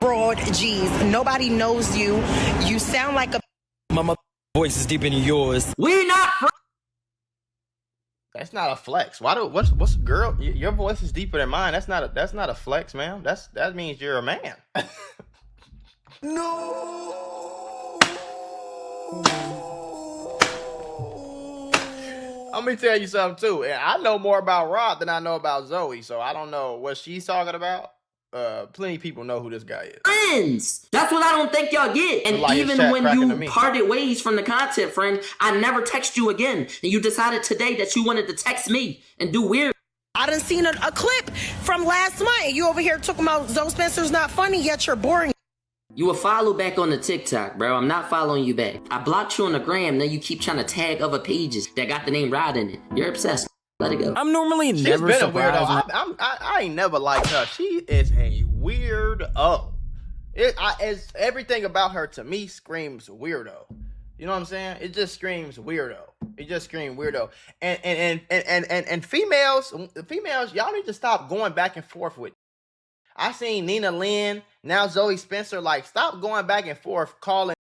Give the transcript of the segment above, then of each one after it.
Raud G's. Nobody knows you. You sound like a... My voice is deeper than yours. We not That's not a flex. What's girl? Your voice is deeper than mine. That's not a flex, man. That means you're a man. No. Let me tell you something too. And I know more about Raud than I know about Zoe, so I don't know what she's talking about. Plenty of people know who this guy is. friends. That's what I don't think y'all get. And Like even when you parted ways from the content, friend, I never text you again. And you decided today that you wanted to text me and do weird. I done seen a clip from last month. You over here talking about Zoe Spencer's not funny, yet you're boring. You will follow back on the TikTok, bro. I'm not following you back. I blocked you on the gram. Now you keep trying to tag other pages that got the name Raud in it. You're obsessed. Let it go. I'm normally She's never been a weirdo. surprised. I ain't never liked her. She is a weirdo. Everything about her to me screams weirdo. You know what I'm saying? It just screams weirdo. It just screams weirdo. And females, y'all need to stop going back and forth with. I seen Nina Lynn, now Zoe Spencer. Like, stop going back and forth, calling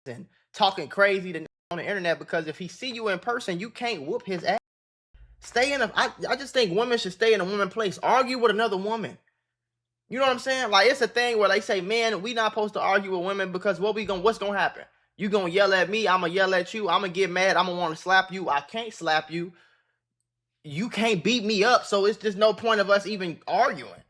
and talking crazy to on the internet, because if he see you in person, you can't whoop his ass. Stay in I just think women should stay in a woman place. Argue with another woman. You know what I'm saying? Like, it's a thing where they say, man, we not supposed to argue with women because what's gonna happen? You gonna yell at me, I'm gonna yell at you, I'm gonna get mad, I'm gonna want to slap you. I can't slap you. You can't beat me up, so it's just no point of us even arguing.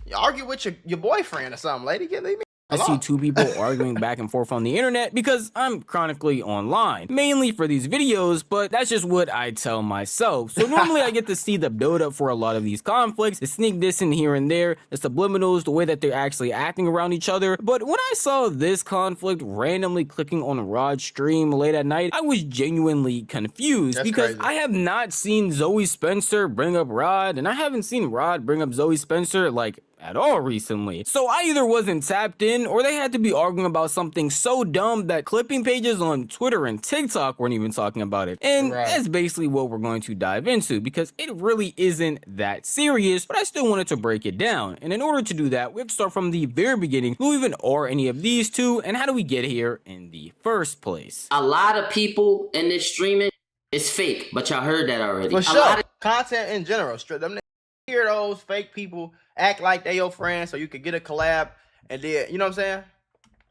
You argue with your boyfriend or something, lady. Leave me I see two people arguing back and forth on the internet because I'm chronically online, mainly for these videos, but that's just what I tell myself. So normally I get to see the build-up for a lot of these conflicts, the sneak diss in here and there, the subliminals, the way that they're actually acting around each other. But when I saw this conflict randomly clicking on Raud's stream late at night, I was genuinely confused. That's because crazy. I have not seen Zoe Spencer bring up Raud, and I haven't seen Raud bring up Zoe Spencer, like, at all recently. So I either wasn't tapped in, or they had to be arguing about something so dumb that clipping pages on Twitter and TikTok weren't even talking about it. And that's basically what we're going to dive into, because it really isn't that serious, but I still wanted to break it down. And in order to do that, we have to start from the very beginning. Who even are any of these two, and how do we get here in the first place? A lot of people in this streaming is fake, but y'all heard that already. For sure. Content in general, them weirdos, fake people act like they your friends so you could get a collab, and then, you know what I'm saying?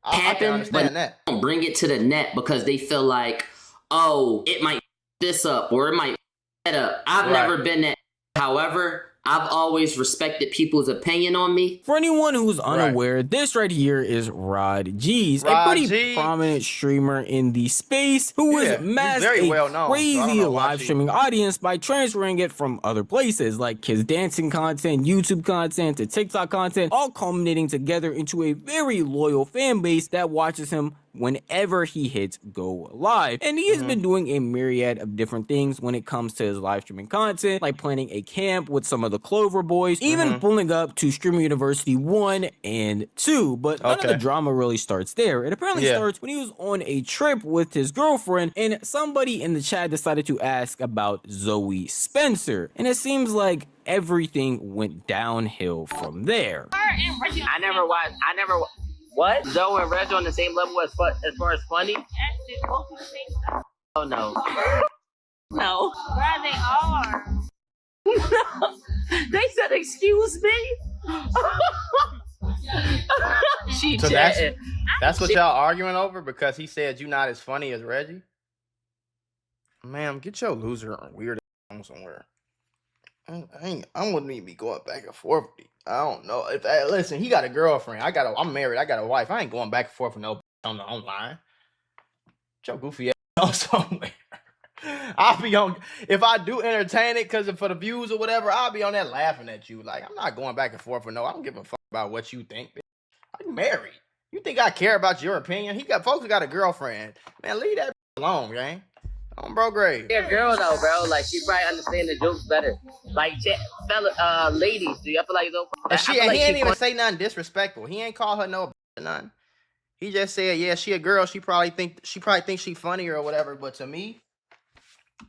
I can understand that. Don't bring it to the net because they feel like, oh, it might this up or it might that up. I've never been that. However, I've always respected people's opinion on me. For anyone who's unaware, this right here is Raud G's, a pretty prominent streamer in the space who has masked a crazy live streaming audience by transferring it from other places like his dancing content, YouTube content, to TikTok content, all culminating together into a very loyal fan base that watches him whenever he hits go live. And he has been doing a myriad of different things when it comes to his live streaming content, like planning a camp with some of the Clover Boys, even pulling up to Streamer University 1 and 2. But none of the drama really starts there. It apparently starts when he was on a trip with his girlfriend, and somebody in the chat decided to ask about Zoe Spencer. And it seems like everything went downhill from there. I never What? Zoe and Reg on the same level as far as funny? Oh no. No. Where they are. They said, excuse me. She so that's what y'all arguing over, because he said you not as funny as Reggie? Man, get your loser or weird on somewhere. I wouldn't even be going back and forth with you. I don't know. Listen, he got a girlfriend. I'm married. I got a wife. I ain't going back and forth with no on the online. Get your goofy ass on somewhere. I'll be on, if I do entertain it because for the views or whatever, I'll be on that laughing at you. Like, I'm not going back and forth with I don't give a fuck about what you think. I'm married. You think I care about your opinion? Folks who got a girlfriend. Man, leave that alone, gang. On bro grade. Yeah, girl though, bro. Like, she probably understand the jokes better. Like, ladies, do y'all feel like he ain't even say nothing disrespectful. He ain't call her no nothing. He just said, yeah, she a girl. She probably thinks she funny or whatever. But to me,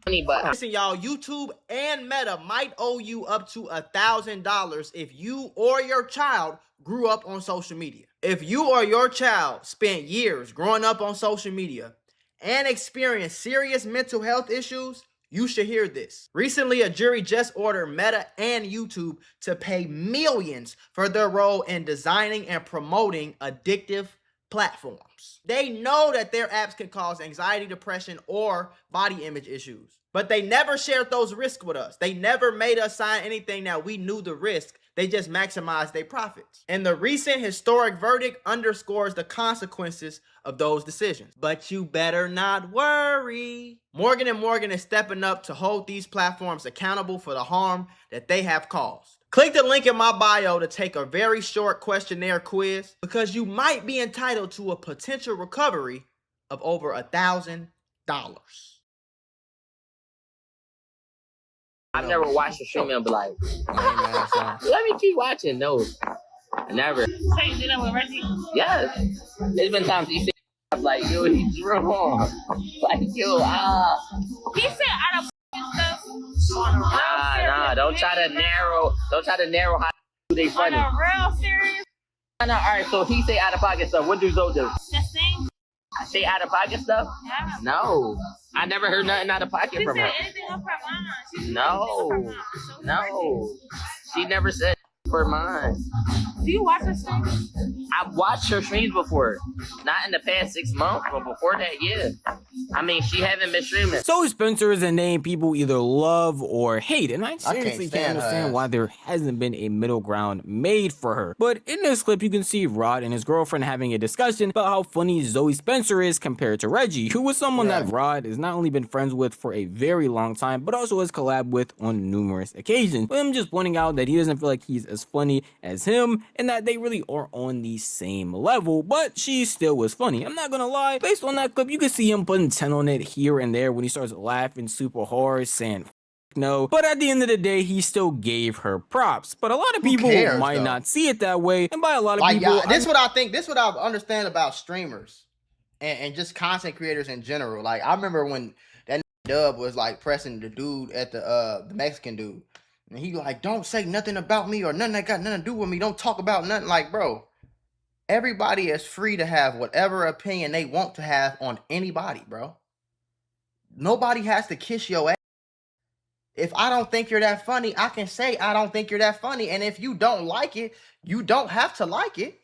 funny, but Listen, y'all, YouTube and Meta might owe you up to $1,000 if you or your child grew up on social media. If you or your child spent years growing up on social media and experienced serious mental health issues, you should hear this. Recently, a jury just ordered Meta and YouTube to pay millions for their role in designing and promoting addictive platforms. They know that their apps can cause anxiety, depression, or body image issues, but they never shared those risks with us. They never made us sign anything that we knew the risk. They just maximized their profits. And the recent historic verdict underscores the consequences of those decisions. But you better not worry. Morgan & Morgan is stepping up to hold these platforms accountable for the harm that they have caused. Click the link in my bio to take a very short questionnaire quiz because you might be entitled to a potential recovery of over $1,000. I've never watched a stream and be like, let me keep watching. No, never. So you did that with Reggie? Yes. There's been times you say, I'm like, yo, he's wrong. Like, yo, He said out of stuff on a real Nah, don't try to narrow how they on funny. a real serious All right, so he say out of pocket stuff. What do Zoe do? just thing. I say out of pocket stuff? Yeah. No. I never heard nothing out of pocket She from said her. anything up her mind. She said No. anything up her mind. So No. She never said for mine. do you watch her streams? I've watched her streams before. Not in the past 6 months, but before that, yeah. I mean, she haven't been streaming. Zoe Spencer is a name people either love or hate, and I seriously can't stand her understand ass. why there hasn't been a middle ground made for her. But in this clip, you can see Raud and his girlfriend having a discussion about how funny Zoe Spencer is compared to Reggie, who was someone that Raud has not only been friends with for a very long time, but also has collabed with on numerous occasions. With him just pointing out that he doesn't feel like he's as funny as him, and that they really are on the same level, but she still was funny. I'm not gonna lie, based on that clip, you can see him putting 10 on it here and there when he starts laughing super hard, saying no, but at the end of the day, he still gave her props. But a lot of people might not see it that way, and by a lot of people, this is what I think. This is what I understand about streamers and just content creators in general. Like I remember when that Dub was like pressing the dude at the Mexican dude, and he like, don't say nothing about me or nothing that got nothing to do with me. Don't talk about nothing. Like, bro, everybody is free to have whatever opinion they want to have on anybody, bro. Nobody has to kiss your ass. If I don't think you're that funny, I can say I don't think you're that funny. And if you don't like it, you don't have to like it.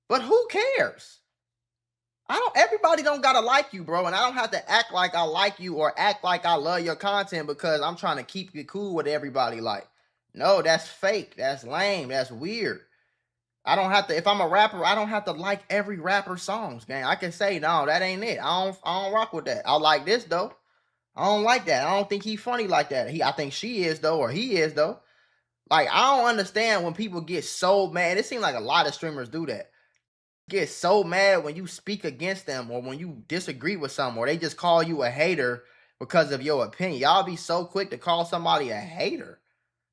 But who cares? Everybody don't gotta like you, bro. And I don't have to act like I like you or act like I love your content because I'm trying to keep it cool with everybody. Like, no, that's fake. That's lame. That's weird. I don't have to, if I'm a rapper, I don't have to like every rapper's songs, gang. I can say, no, that ain't it. I don't rock with that. I like this though. I don't like that. I don't think he's funny like that. I think she is though, or he is though. Like, I don't understand when people get so mad. It seems like a lot of streamers do that. Get so mad when you speak against them or when you disagree with someone or they just call you a hater because of your opinion. Y'all be so quick to call somebody a hater.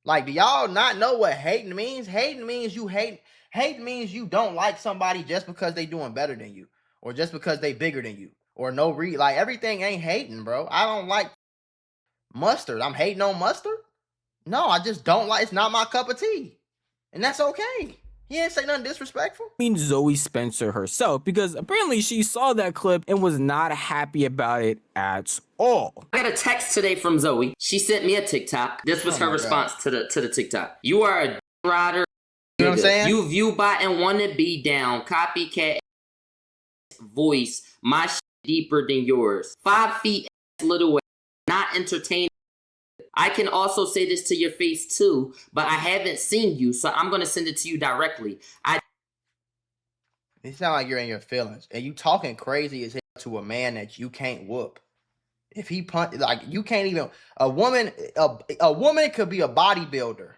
Like, do y'all not know what hating means? Hating means you hate. Hate means you don't like somebody just because they doing better than you or just because they bigger than you or like everything ain't hating, bro. I don't like mustard. I'm hating on mustard. No, I just don't like, it's not my cup of tea. And that's okay. He didn't say nothing disrespectful. I mean Zoe Spencer herself, because apparently she saw that clip and was not happy about it at all. I got a text today from Zoe. She sent me a TikTok. This was her response to the TikTok. You are a rider. You know what I'm saying? You view bot and want to be down. Copycat voice. My shit deeper than yours. 5 feet little way. Not entertaining. I can also say this to your face too, but I haven't seen you, so I'm going to send it to you directly. It sound like you're in your feelings. And you talking crazy as hell to a man that you can't whoop. If he punch, like, you can't even, a woman could be a bodybuilder,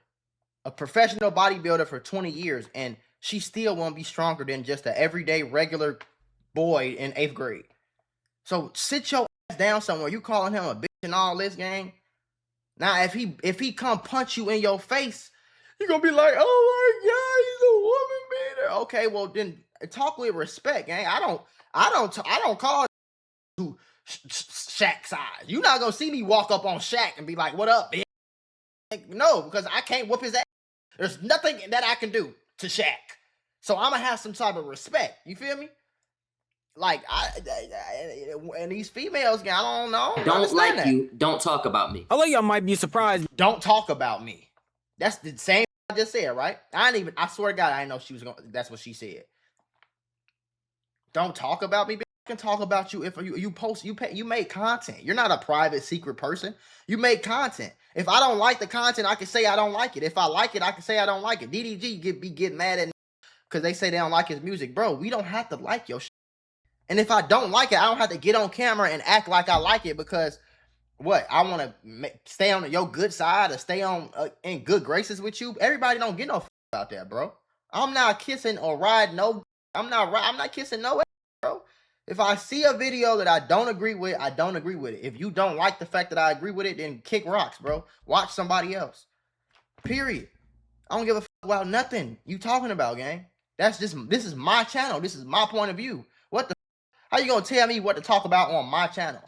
a professional bodybuilder for 20 years, and she still won't be stronger than just an everyday regular boy in 8th grade. So sit your ass down somewhere. You calling him a bitch and all this, gang? Now, if he come punch you in your face, you're gonna be like, oh my God, he's a woman beater. Okay, well then talk with respect, gang. I don't call Shaq size. You're not gonna see me walk up on Shaq and be like, "What up, bitch?" No, because I can't whoop his ass. There's nothing that I can do to Shaq. So I'm gonna have some type of respect. You feel me? Like and these females, I don't know. Don't like that. You. Don't talk about me. I like y'all might be surprised. Don't talk about me. That's the same I just said, right? I swear to God, I didn't know she was going. That's what she said. Don't talk about me. I can talk about you if you post. You make content. You're not a private secret person. You make content. If I don't like the content, I can say I don't like it. If I like it, I can say I don't like it. DDG be getting mad at because they say they don't like his music, bro. We don't have to like your shit. And if I don't like it, I don't have to get on camera and act like I like it because what? I want to stay on your good side or stay on in good graces with you. Everybody don't get no f about that, bro. I'm not kissing or riding no. I'm not kissing no ass, bro. If I see a video that I don't agree with, I don't agree with it. If you don't like the fact that I agree with it, then kick rocks, bro. Watch somebody else. Period. I don't give a f about nothing you talking about, gang. This is my channel. This is my point of view. What the? How you gonna tell me what to talk about on my channel?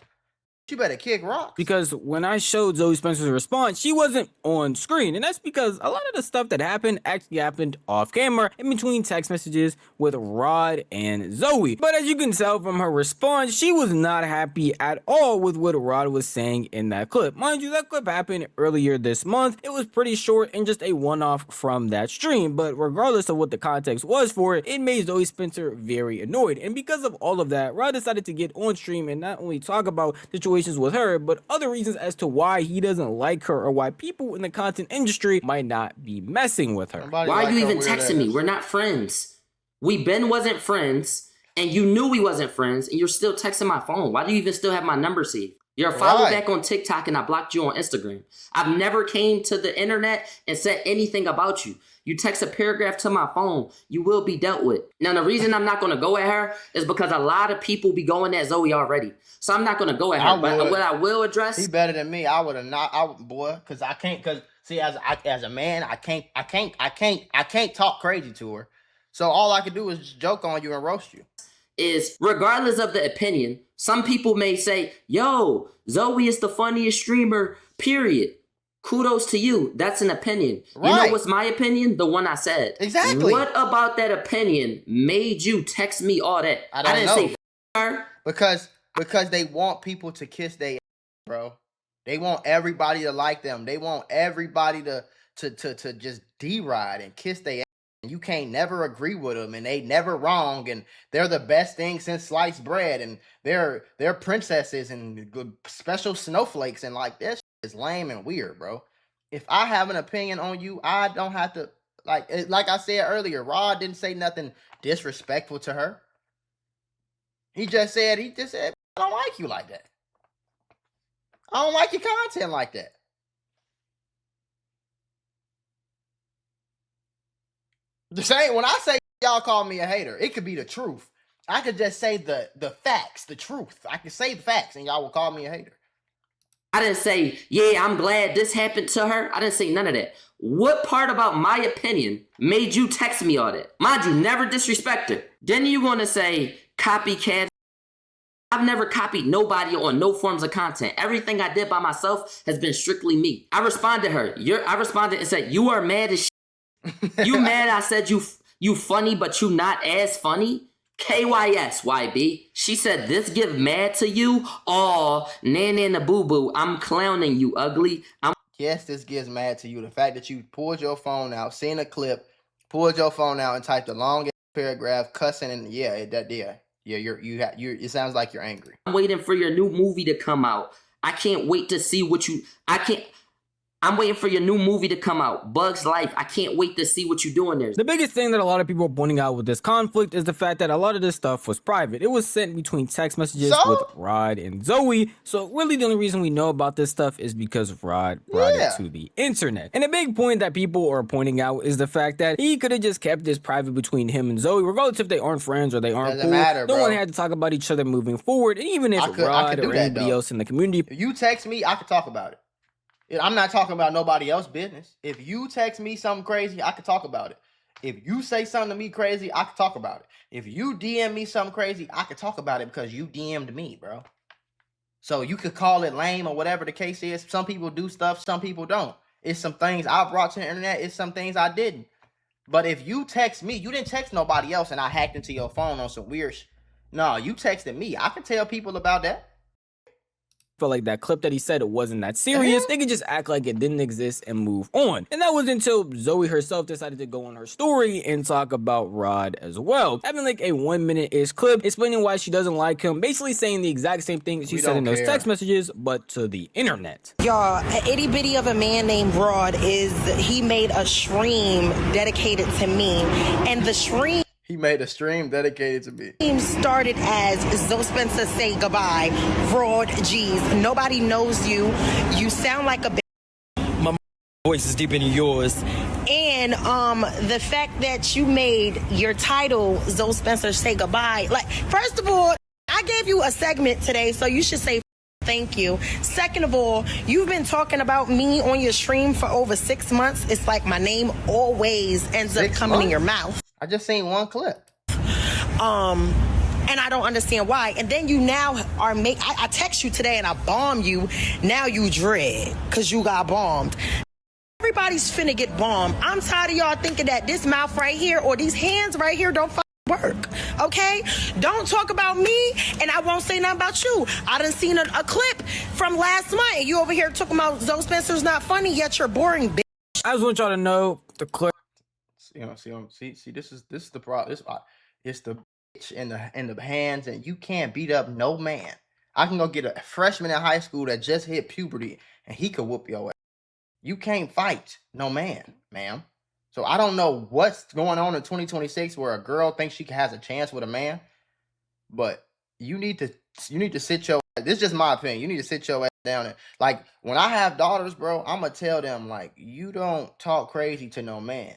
You better kick rocks. Because when I showed Zoe Spencer's response, she wasn't on screen. And that's because a lot of the stuff that happened actually happened off camera in between text messages with Raud and Zoe. But as you can tell from her response, she was not happy at all with what Raud was saying in that clip. Mind you, that clip happened earlier this month. It was pretty short and just a one-off from that stream. But regardless of what the context was for it, it made Zoe Spencer very annoyed. And because of all of that, Raud decided to get on stream and not only talk about situations with her, but other reasons as to why he doesn't like her or why people in the content industry might not be messing with her. Why are you even texting me? We're not friends. We wasn't friends, and you knew we wasn't friends, and you're still texting my phone. Why do you even still have my number saved? You're a follow back on TikTok, and I blocked you on Instagram. I've never came to the internet and said anything about you. You text a paragraph to my phone, you will be dealt with. Now, the reason I'm not going to go at her is because a lot of people be going at Zoe already. So I'm not going to go at her. But what I will address... He better than me. I would have not, boy, because I can't, because, see, as a man, I can't talk crazy to her. So all I can do is just joke on you and roast you. Is regardless of the opinion, some people may say, yo, Zoe is the funniest streamer, period. Kudos to you. That's an opinion. Right. You know what's my opinion? The one I said. Exactly. What about that opinion made you text me all that? I didn't know. Say her. Because they want people to kiss their ass, bro. They want everybody to like them. They want everybody to just deride and kiss their ass. You can't never agree with them, and they never wrong, and they're the best thing since sliced bread, and they're princesses and good special snowflakes, and like that shit is lame and weird, bro. If I have an opinion on you, I don't have to like I said earlier. Raud didn't say nothing disrespectful to her. He just said I don't like you like that. I don't like your content like that. The same when I say y'all call me a hater, it could be the truth. I could just say the facts, the truth. I can say the facts and y'all will call me a hater. I didn't say, yeah, I'm glad this happened to her. I didn't say none of that. What part about my opinion made you text me all that? Mind you, never disrespect her. Then you want to say copycat. I've never copied nobody on no forms of content. Everything I did by myself has been strictly me. I responded to her. I responded and said, you are mad as shit. You mad I said you funny, but you not as funny? KYS, YB. She said, this give mad to you? Oh, nana boo-boo. I'm clowning you, ugly. Yes, this gives mad to you. The fact that you pulled your phone out, seen a clip, pulled your phone out and typed a long paragraph, cussing, and it sounds like you're angry. I'm waiting for your new movie to come out. I can't wait to see what you... I'm waiting for your new movie to come out, Bugs Life. I can't wait to see what you're doing there. The biggest thing that a lot of people are pointing out with this conflict is the fact that a lot of this stuff was private. It was sent between text messages with Raud and Zoe. So really the only reason we know about this stuff is because Raud brought it to the internet. And a big point that people are pointing out is the fact that he could have just kept this private between him and Zoe, regardless if they aren't friends or they aren't cool. No one had to talk about each other moving forward. And even if Raud or anybody else in the community... If you text me, I could talk about it. I'm not talking about nobody else's business. If you text me something crazy, I could talk about it. If you say something to me crazy, I could talk about it. If you DM me something crazy, I could talk about it because you DM'd me, bro. So you could call it lame or whatever the case is. Some people do stuff, some people don't. It's some things I brought to the internet. It's some things I didn't. But if you text me, you didn't text nobody else and I hacked into your phone on some weird No, you texted me. I can tell people about that. Felt like that clip that he said it wasn't that serious, they could just act like it didn't exist and move on. And that was until Zoe herself decided to go on her story and talk about Raud as well, having like a 1 minute-ish clip explaining why she doesn't like him, basically saying the exact same thing she said in those text messages, but to the internet. Y'all, an itty bitty of a man named Raud he made a stream dedicated to me, and the stream He made a stream dedicated to me. Started as Zoe Spencer say goodbye, Raud, geez, nobody knows you. You sound like a bitch. My voice is deeper than yours. And the fact that you made your title Zoe Spencer say goodbye. Like, first of all, I gave you a segment today, so you should say thank you. Second of all, you've been talking about me on your stream for over 6 months. It's like my name always ends up coming in your mouth. I just seen one clip. And I don't understand why. And then you now are I text you today and I bomb you. Now you dread because you got bombed. Everybody's finna get bombed. I'm tired of y'all thinking that this mouth right here or these hands right here don't work. Okay? Don't talk about me and I won't say nothing about you. I done seen a clip from last month and you over here talking about Zoe Spencer's not funny, yet you're boring, bitch. I just want y'all to know the clip. See, this is the problem. It's the bitch in the hands, and you can't beat up no man. I can go get a freshman in high school that just hit puberty, and he could whoop your ass. You can't fight no man, ma'am. So I don't know what's going on in 2026 where a girl thinks she has a chance with a man, but you need to sit your. This is just my opinion. You need to sit your ass down and like when I have daughters, bro, I'm gonna tell them like you don't talk crazy to no man.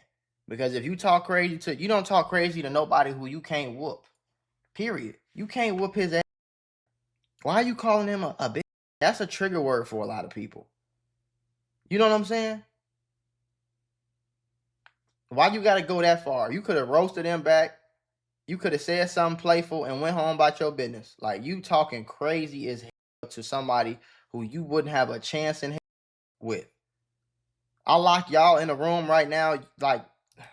Because if you talk crazy you don't talk crazy to nobody who you can't whoop. Period. You can't whoop his ass. Why are you calling him a bitch? That's a trigger word for a lot of people. You know what I'm saying? Why you gotta go that far? You could have roasted him back. You could have said something playful and went home about your business. Like you talking crazy as hell to somebody who you wouldn't have a chance in hell with. I'll lock y'all in a room right now, like.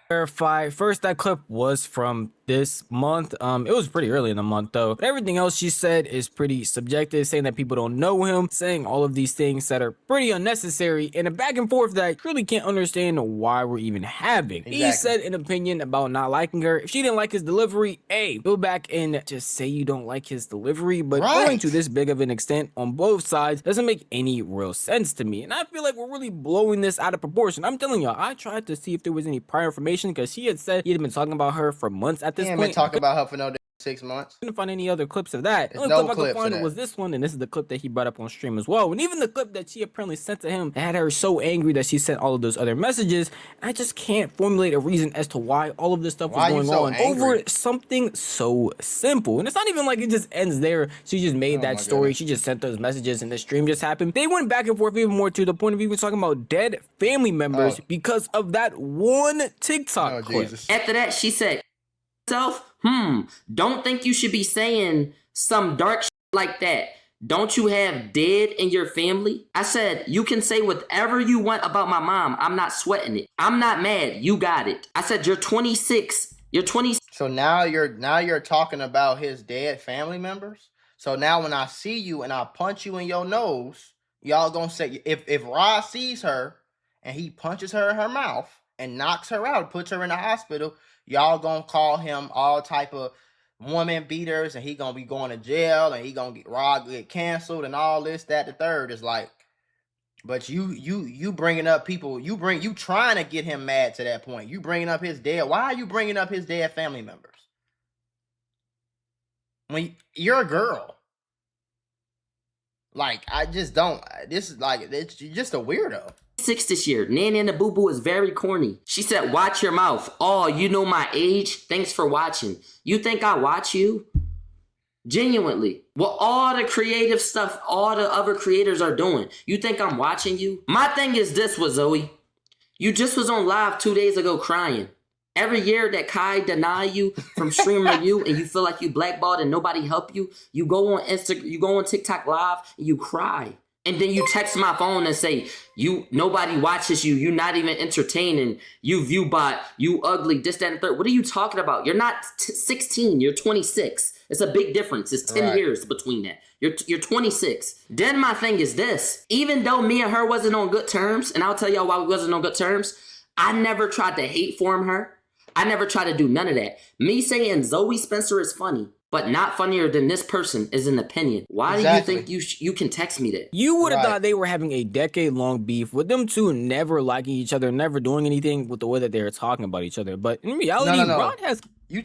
Verify. First, that clip was from this month. It was pretty early in the month though. But everything else she said is pretty subjective, saying that people don't know him, saying all of these things that are pretty unnecessary, and a back and forth that I truly can't understand why we're even having. Exactly. He said an opinion about not liking her. If she didn't like his delivery, go back and just say you don't like his delivery. But going to this big of an extent on both sides doesn't make any real sense to me. And I feel like we're really blowing this out of proportion. I'm telling y'all, I tried to see if there was any prior information because she had said he had been talking about her for months at this point. Been talking about her for no 6 months. Couldn't find any other clips of that. The only clip I could find was this one, and this is the clip that he brought up on stream as well. And even the clip that she apparently sent to him had her so angry that she sent all of those other messages. I just can't formulate a reason as to why all of this stuff was going on over something so simple. And it's not even like it just ends there. She just made that story. She just sent those messages, and the stream just happened. They went back and forth even more to the point of even talking about dead family members because of that one TikTok clip. Jesus. After that, she said, don't think you should be saying some dark shit like that. Don't you have dead in your family? I said, you can say whatever you want about my mom. I'm not sweating it. I'm not mad. You got it. I said, you're 26. You're 26. So now you're talking about his dead family members? So now when I see you and I punch you in your nose, y'all gonna say, if Raud sees her and he punches her in her mouth and knocks her out, puts her in the hospital, y'all gonna call him all type of woman beaters and he gonna be going to jail and he gonna get Raud get canceled and all this, that, the third. Is like, but you bringing up people, you trying to get him mad to that point. You bringing up his dead. Why are you bringing up his dead family members? When you're a girl. Like, I just don't, this is like, it's just a weirdo. 6 this year. Nanny and the Boo Boo is very corny. She said, watch your mouth. Oh, you know my age? Thanks for watching. You think I watch you? Genuinely. Well, all the creative stuff all the other creators are doing. You think I'm watching you? My thing is this with Zoe. You just was on live 2 days ago crying. Every year that Kai deny you from stream review and you feel like you blackballed and nobody help you, you go on Instagram, you go on TikTok live and you cry. And then you text my phone and say, nobody watches you, you're not even entertaining, you view bot, you ugly, this, that, and third. What are you talking about? You're not 16, you're 26. It's a big difference. It's 10 years between that. You're 26. Then my thing is this. Even though me and her wasn't on good terms, and I'll tell y'all why we wasn't on good terms, I never tried to hate form her. I never tried to do none of that. Me saying Zoe Spencer is funny, but not funnier than this person is an opinion. Why do you think you can text me that? You would have thought they were having a decade-long beef with them two never liking each other, never doing anything with the way that they were talking about each other. But in reality, Raud has... You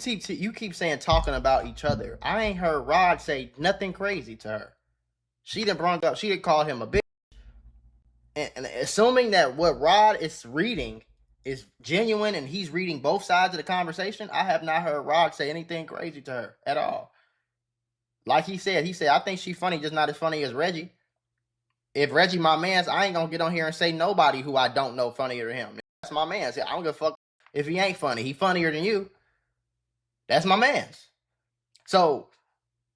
keep saying talking about each other. I ain't heard Raud say nothing crazy to her. She done brought up, she done called him a bitch. And assuming that what Raud is reading is genuine and he's reading both sides of the conversation, I have not heard Raud say anything crazy to her at all. Like he said, I think she's funny, just not as funny as Reggie. If Reggie my mans, I ain't gonna get on here and say nobody who I don't know funnier than him. That's my mans. I don't give a fuck if he ain't funny. He funnier than you. That's my mans. So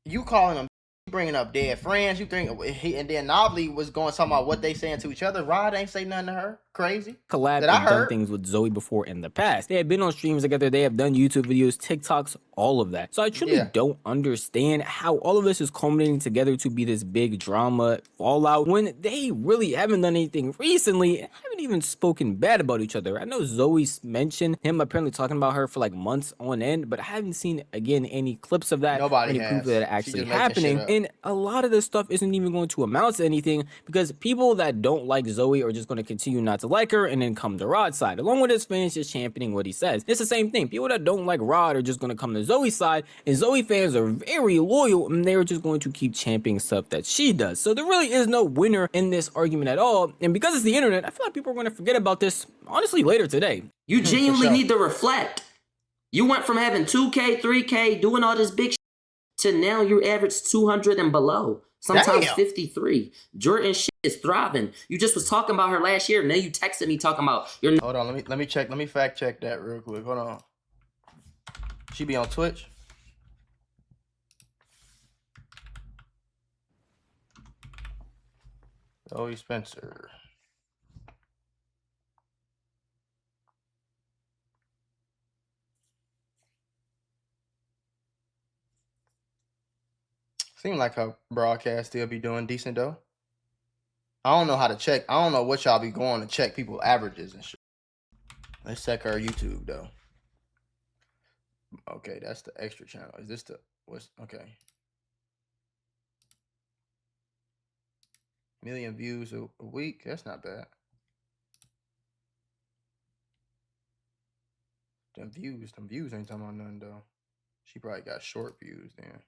you calling him, bringing up dead friends, you think, and then Nobley was going talking about what they saying to each other. Raud ain't say nothing to her. Crazy. Collab and done things with Zoe before in the past. They have been on streams together. They have done YouTube videos, TikToks, all of that. So I truly don't understand how all of this is culminating together to be this big drama fallout when they really haven't done anything recently and haven't even spoken bad about each other. I know Zoe mentioned him apparently talking about her for like months on end, but I haven't seen again any clips of that, any proof of that actually happening. And a lot of this stuff isn't even going to amount to anything because people that don't like Zoe are just going to continue not to like her and then come to Raud's side, along with his fans just championing what he says. It's the same thing. People that don't like Raud are just going to come to Zoe's side, and Zoe fans are very loyal and they're just going to keep championing stuff that she does. So there really is no winner in this argument at all. And because it's the internet, I feel like people are going to forget about this, honestly, later today. You genuinely need to reflect. You went from having 2K, 3K, doing all this big shit, to now you average 200 and below. Sometimes 53. Jordan shit is thriving. You just was talking about her last year, and then you texted me talking about your... Hold on, let me fact check that real quick. Hold on. She be on Twitch? Zoe Spencer. Seem like her broadcast still be doing decent though. I don't know how to check. I don't know what y'all be going to check people averages and shit. Let's check her YouTube though. Okay, that's the extra channel. Is this the what's okay? Million views a week. That's not bad. Them views ain't talking about nothing though. She probably got short views then.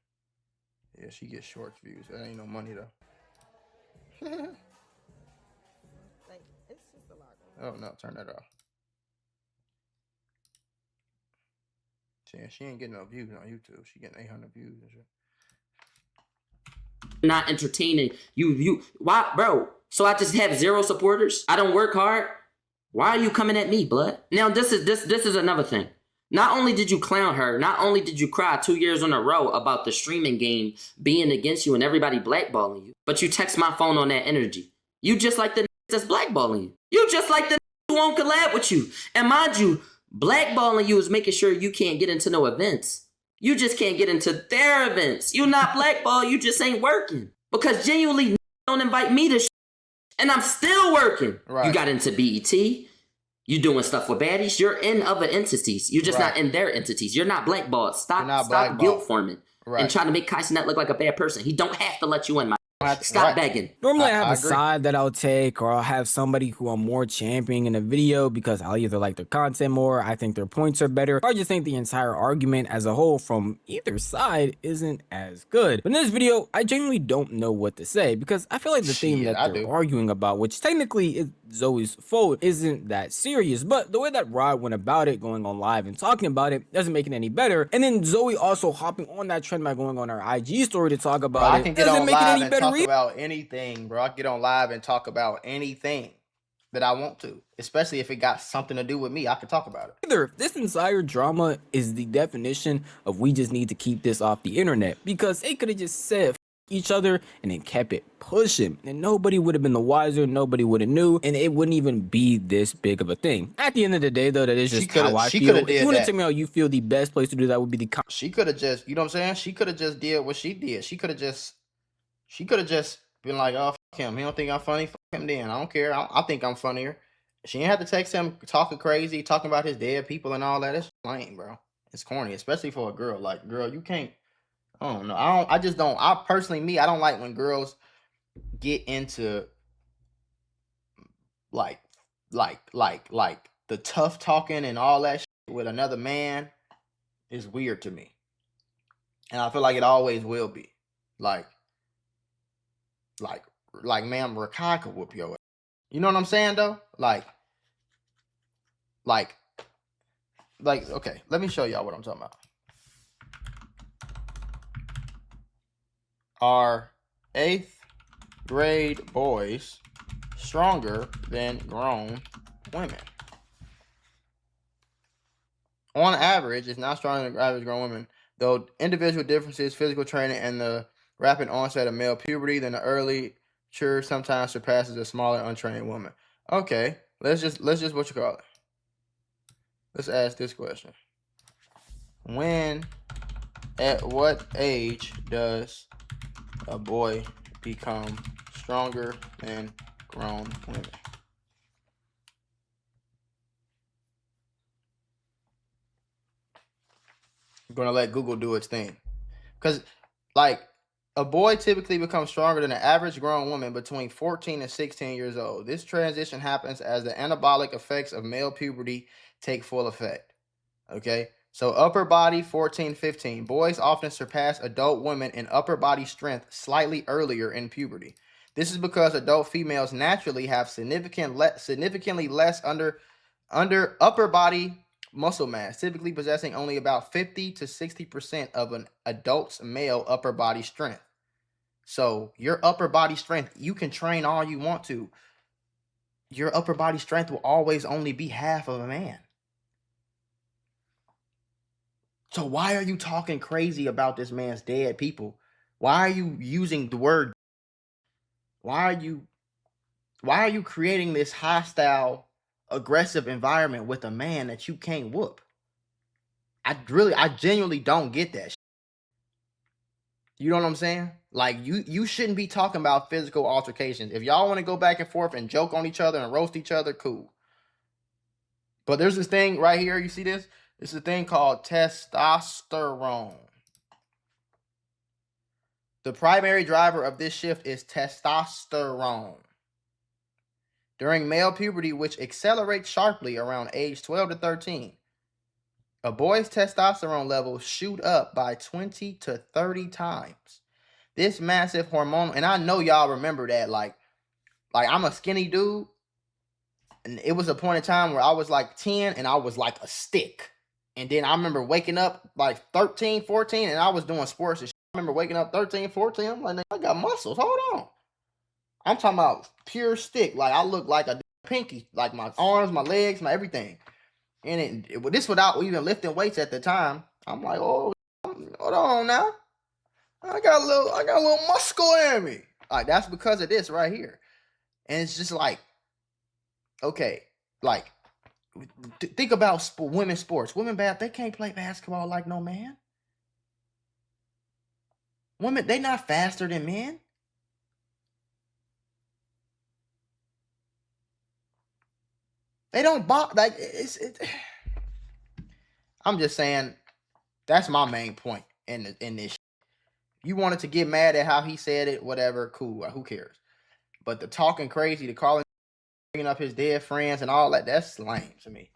Yeah, she gets short views. That ain't no money though. Oh no, turn that off. She ain't getting no views on YouTube. She getting 800 views and shit. Not entertaining. Why, bro? So I just have 0 supporters? I don't work hard? Why are you coming at me, blood? Now this is another thing. Not only did you clown her, not only did you cry 2 years in a row about the streaming game being against you and everybody blackballing you, but you text my phone on that energy. You just like the that's blackballing you. You just like the who won't collab with you. And mind you, blackballing you is making sure you can't get into no events. You just can't get into their events. You not blackball, you just ain't working. Because genuinely don't invite me to and I'm still working. Right. You got into BET. You doing stuff with baddies. You're in other entities. You're just not in their entities. You're not blackballed. Stop guilt forming and trying to make Kai Cenat look like a bad person. He don't have to let you in, my. Stop begging. Normally I have a side that I'll take, or I'll have somebody who I'm more championing in a video because I'll either like their content more, I think their points are better, or I just think the entire argument as a whole from either side isn't as good. But in this video, I genuinely don't know what to say because I feel like the thing that they're arguing about, which technically is Zoe's fault, isn't that serious, but the way that Raud went about it, going on live and talking about it, doesn't make it any better. And then Zoe also hopping on that trend by going on her IG story to talk about it, doesn't make it any better. Talk about anything, bro. I get on live and talk about anything. that I want to, especially if it got something to do with me. I could talk about it. Either this entire drama is the definition of we just need to keep this off the internet, because they could have just said "F each other" and then kept it pushing, and nobody would have been the wiser, nobody would have knew, and it wouldn't even be this big of a thing. At the end of the day, though, that is just how I feel. If you want to tell me how you feel, the best place to do that would be the comment. She could have just, you know what I'm saying? She could have just did what she did. She could have just been like, oh, fuck him. He don't think I'm funny. Fuck him then. I don't care. I think I'm funnier. She didn't have to text him talking crazy, talking about his dead people and all that. It's lame, bro. It's corny, especially for a girl. Like, girl, you can't. I don't know. I just don't. I personally, I don't like when girls get into like the tough talking and all that shit with another man. Is weird to me, and I feel like it always will be. Like, man, Rakai could whoop your ass. You know what I'm saying, though? Like, okay, let me show y'all what I'm talking about. Are 8th grade boys stronger than grown women? On average, it's not stronger than average grown women, though individual differences, physical training, and the rapid onset of male puberty than the early mature sometimes surpasses a smaller untrained woman. Okay, let's just what you call it. Let's ask this question. At what age does a boy become stronger than grown women? I'm gonna let Google do its thing, because like a boy typically becomes stronger than an average grown woman between 14 and 16 years old. This transition happens as the anabolic effects of male puberty take full effect. Okay, so upper body 14-15. Boys often surpass adult women in upper body strength slightly earlier in puberty. This is because adult females naturally have significantly less under upper body muscle mass, typically possessing only about 50 to 60% of an adult's male upper body strength. So your upper body strength, you can train all you want to. Your upper body strength will always only be half of a man. So why are you talking crazy about this man's dead people? Why are you using the word? Why are you creating this hostile, aggressive environment with a man that you can't whoop? I genuinely don't get that shit. You know what I'm saying? Like, you shouldn't be talking about physical altercations. If y'all want to go back and forth and joke on each other and roast each other, cool. But there's this thing right here. You see this? It's a thing called testosterone. The primary driver of this shift is testosterone. During male puberty, which accelerates sharply around age 12 to 13, a boy's testosterone levels shoot up by 20 to 30 times. This massive hormonal, and I know y'all remember that, like I'm a skinny dude, and it was a point in time where I was like 10 and I was like a stick. And then I remember waking up like 13, 14, and I was doing sports and shit. I remember waking up 13, 14, I'm like, I got muscles, hold on. I'm talking about pure stick. Like, I look like a pinky, like my arms, my legs, my everything. And this without even lifting weights at the time. I'm like, oh, hold on now. I got a little muscle in me. Like, that's because of this right here. And it's just like, okay, like, think about women's sports. Women, they can't play basketball like no man. Women, they not faster than men. They don't box like it's. I'm just saying, that's my main point in this. You wanted to get mad at how he said it, whatever, cool. Who cares? But the talking crazy, the calling, bringing up his dead friends and all that, that's lame to me.